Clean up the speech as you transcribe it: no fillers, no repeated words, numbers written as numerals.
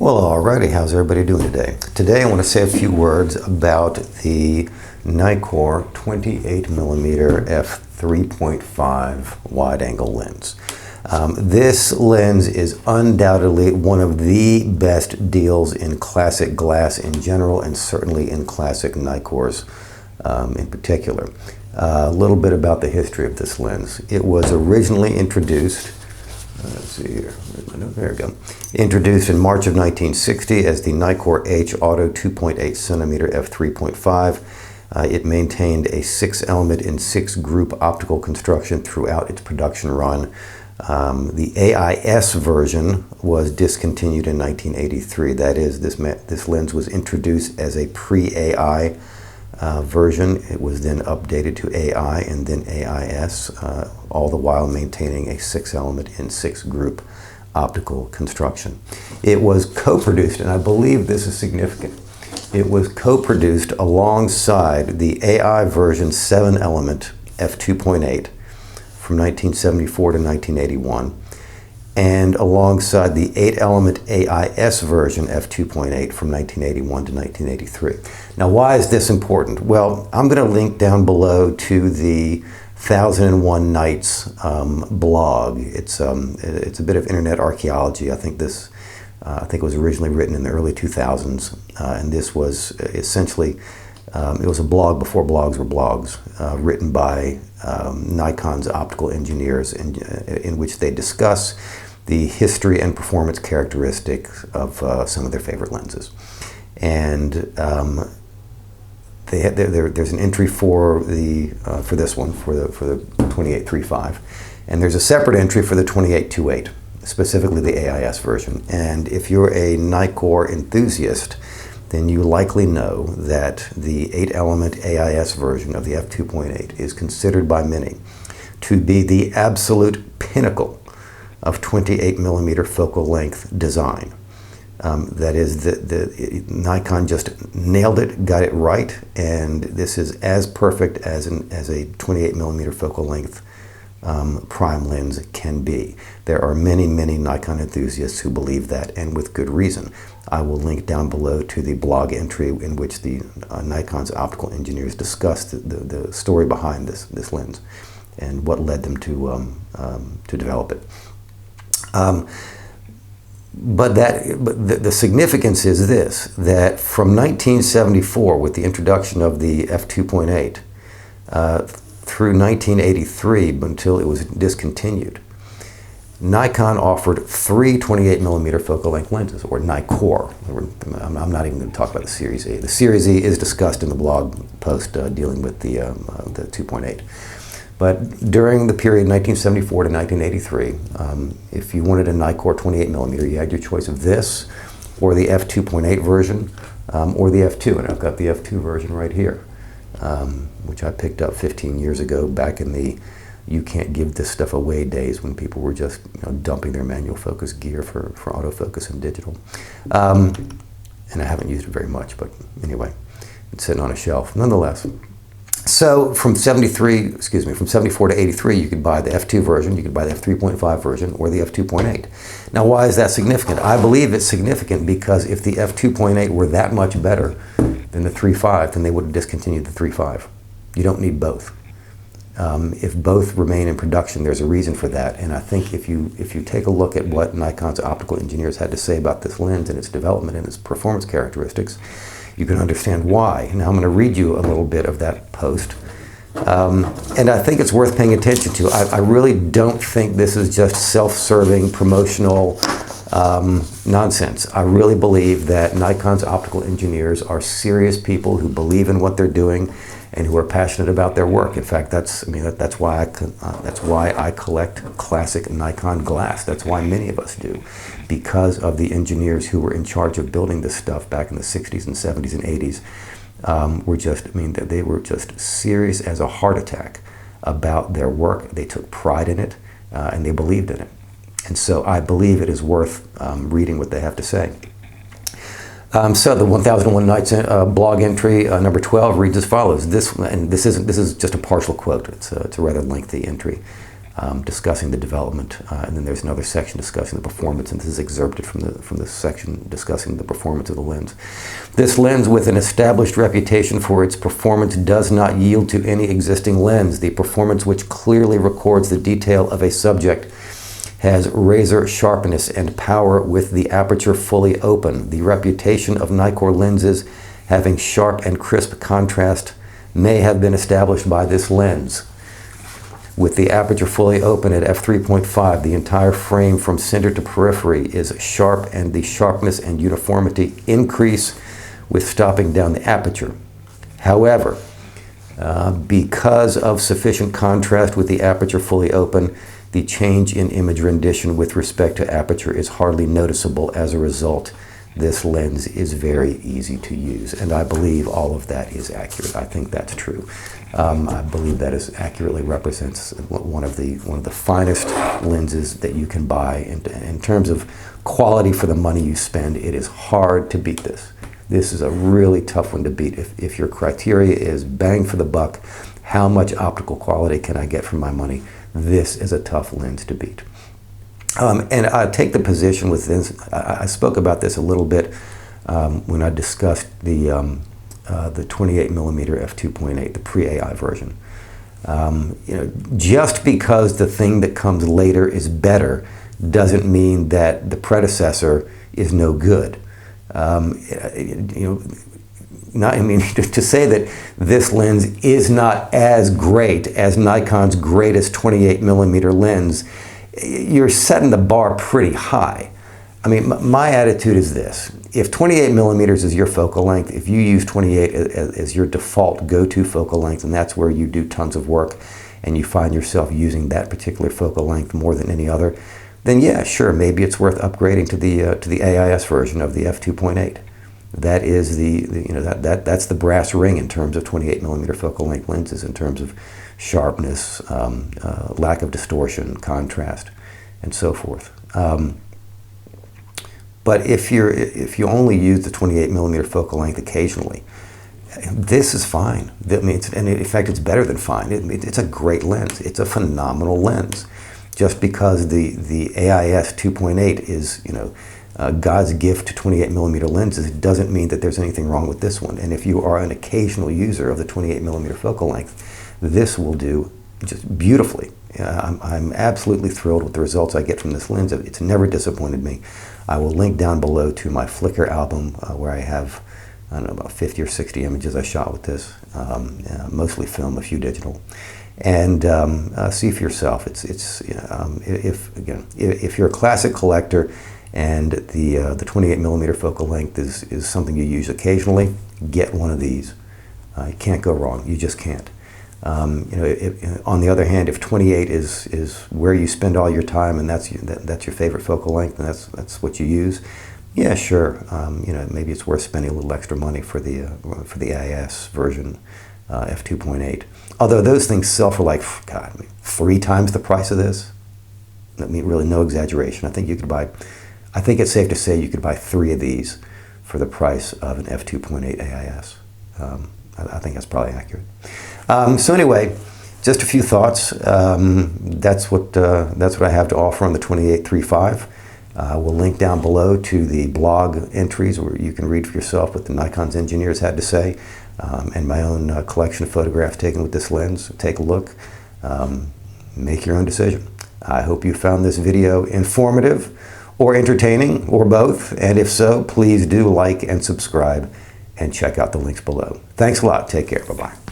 Well, alrighty, how's everybody doing today? Today I want to say a few words about the Nikkor 28mm f3.5 wide-angle lens. This lens is undoubtedly one of the best deals in classic glass in general, and certainly in classic Nikkors in particular. A little bit about the history of this lens. It was originally introduced, let's see here, there we go. Introduced in March of 1960 as the Nikkor H Auto 2.8 centimeter f3.5. It maintained a 6-element and 6-group optical construction throughout its production run. The AIS version was discontinued in 1983. That is, this lens was introduced as a pre-AI version. It was then updated to AI and then AIS, all the while maintaining a 6-element and 6-group optical construction. It was co-produced, and I believe this is significant. It was co-produced alongside the AI version 7-element f2.8 from 1974 to 1981, and alongside the 8-element AIS version f2.8 from 1981 to 1983. Now, why is this important? Well, I'm going to link down below to the 1001 Nights blog. It's a bit of internet archaeology. I think it was originally written in the early 2000s, and this was essentially it was a blog before blogs were blogs, written by Nikon's optical engineers, in which they discuss the history and performance characteristics of some of their favorite lenses. And there's an entry for this one, for the 28-35, and there's a separate entry for the 28-28, specifically the AIS version. And if you're a Nikkor enthusiast, then you likely know that the 8-element AIS version of the f2.8 is considered by many to be the absolute pinnacle of 28mm focal length design. That is, the Nikon just nailed it, got it right, and this is as perfect as a 28mm focal length prime lens can be. There are many, many Nikon enthusiasts who believe that, and with good reason. I will link down below to the blog entry in which the Nikon's optical engineers discussed the story behind this lens and what led them to develop it. But the significance is this, that from 1974, with the introduction of the f2.8, through 1983, until it was discontinued, Nikon offered 3 28mm focal length lenses, or Nikkor. I'm not even going to talk about the Series E. The Series E is discussed in the blog post dealing with the 2.8. But during the period 1974 to 1983, if you wanted a Nikkor 28mm, you had your choice of this, or the f2.8 version, or the f2. And I've got the f2 version right here, which I picked up 15 years ago, back in the you can't give this stuff away days, when people were just dumping their manual focus gear for autofocus and digital. And I haven't used it very much, but anyway, it's sitting on a shelf nonetheless. So from 74 to 83, you could buy the f2 version, you could buy the f3.5 version, or the f2.8. Now, why is that significant? I believe it's significant because if the f2.8 were that much better than the 3.5, then they would have discontinued the 3.5. You don't need both. If both remain in production, there's a reason for that. And I think if you take a look at what Nikon's optical engineers had to say about this lens and its development and its performance characteristics, you can understand why. Now I'm going to read you a little bit of that post. And I think it's worth paying attention to. I really don't think this is just self-serving promotional nonsense. I really believe that Nikon's optical engineers are serious people who believe in what they're doing and who are passionate about their work. In fact, that's why I collect classic Nikon glass. That's why many of us do, because of the engineers who were in charge of building this stuff back in the 60s and 70s and 80s. They were just serious as a heart attack about their work. They took pride in it, and they believed in it. And so I believe it is worth reading what they have to say. So the 1001 Nights blog entry number 12 reads as follows. This is just a partial quote. It's a rather lengthy entry. discussing the development, and then there's another section discussing the performance, and this is excerpted from the section discussing the performance of the lens. This lens, with an established reputation for its performance, does not yield to any existing lens. The performance, which clearly records the detail of a subject, has razor sharpness and power with the aperture fully open. The reputation of Nikkor lenses having sharp and crisp contrast may have been established by this lens. With the aperture fully open at f3.5, the entire frame from center to periphery is sharp, and the sharpness and uniformity increase with stopping down the aperture. However, because of sufficient contrast with the aperture fully open, the change in image rendition with respect to aperture is hardly noticeable. As a result, this lens is very easy to use, and I believe all of that is accurate. I think that's true. I believe that accurately represents one of the finest lenses that you can buy. In terms of quality for the money you spend, it is hard to beat this. This is a really tough one to beat. If your criteria is bang for the buck, how much optical quality can I get for my money, this is a tough lens to beat. And I take the position with this. I spoke about this a little bit when I discussed the 28mm f2.8, the pre-AI version. Just because the thing that comes later is better doesn't mean that the predecessor is no good. To say that this lens is not as great as Nikon's greatest 28mm lens, you're setting the bar pretty high. I mean, my attitude is this. If 28mm is your focal length, if you use 28 as your default go-to focal length, and that's where you do tons of work, and you find yourself using that particular focal length more than any other, then yeah, sure, maybe it's worth upgrading to the AIS version of the f2.8. That is that's the brass ring in terms of 28mm focal length lenses, in terms of sharpness, lack of distortion, contrast, and so forth. But if you only use the 28mm focal length occasionally, this is fine. I mean, and in fact, it's better than fine. It's a great lens. It's a phenomenal lens. Just because the AIS 2.8 is God's gift to 28mm lenses, it doesn't mean that there's anything wrong with this one. And if you are an occasional user of the 28mm focal length, this will do just beautifully. I'm absolutely thrilled with the results I get from this lens. It's never disappointed me. I will link down below to my Flickr album where I have, I don't know, about 50 or 60 images I shot with this, mostly film, a few digital. And see for yourself. If you're a classic collector and the 28mm focal length is something you use occasionally, get one of these. You can't go wrong. You just can't. On the other hand, if 28 is where you spend all your time and that's your favorite focal length and that's what you use, yeah, sure. Maybe it's worth spending a little extra money for the AIS version f2.8. Although those things sell for like, God, 3 times the price of this. I mean, really, no exaggeration. I think it's safe to say you could buy 3 of these for the price of an f2.8 AIS. I think that's probably accurate. So anyway, just a few thoughts. That's what I have to offer on the 28-35. We'll link down below to the blog entries where you can read for yourself what the Nikon's engineers had to say, and my own collection of photographs taken with this lens. Take a look. Make your own decision. I hope you found this video informative or entertaining or both, and if so, please do like and subscribe and check out the links below. Thanks a lot. Take care. Bye-bye.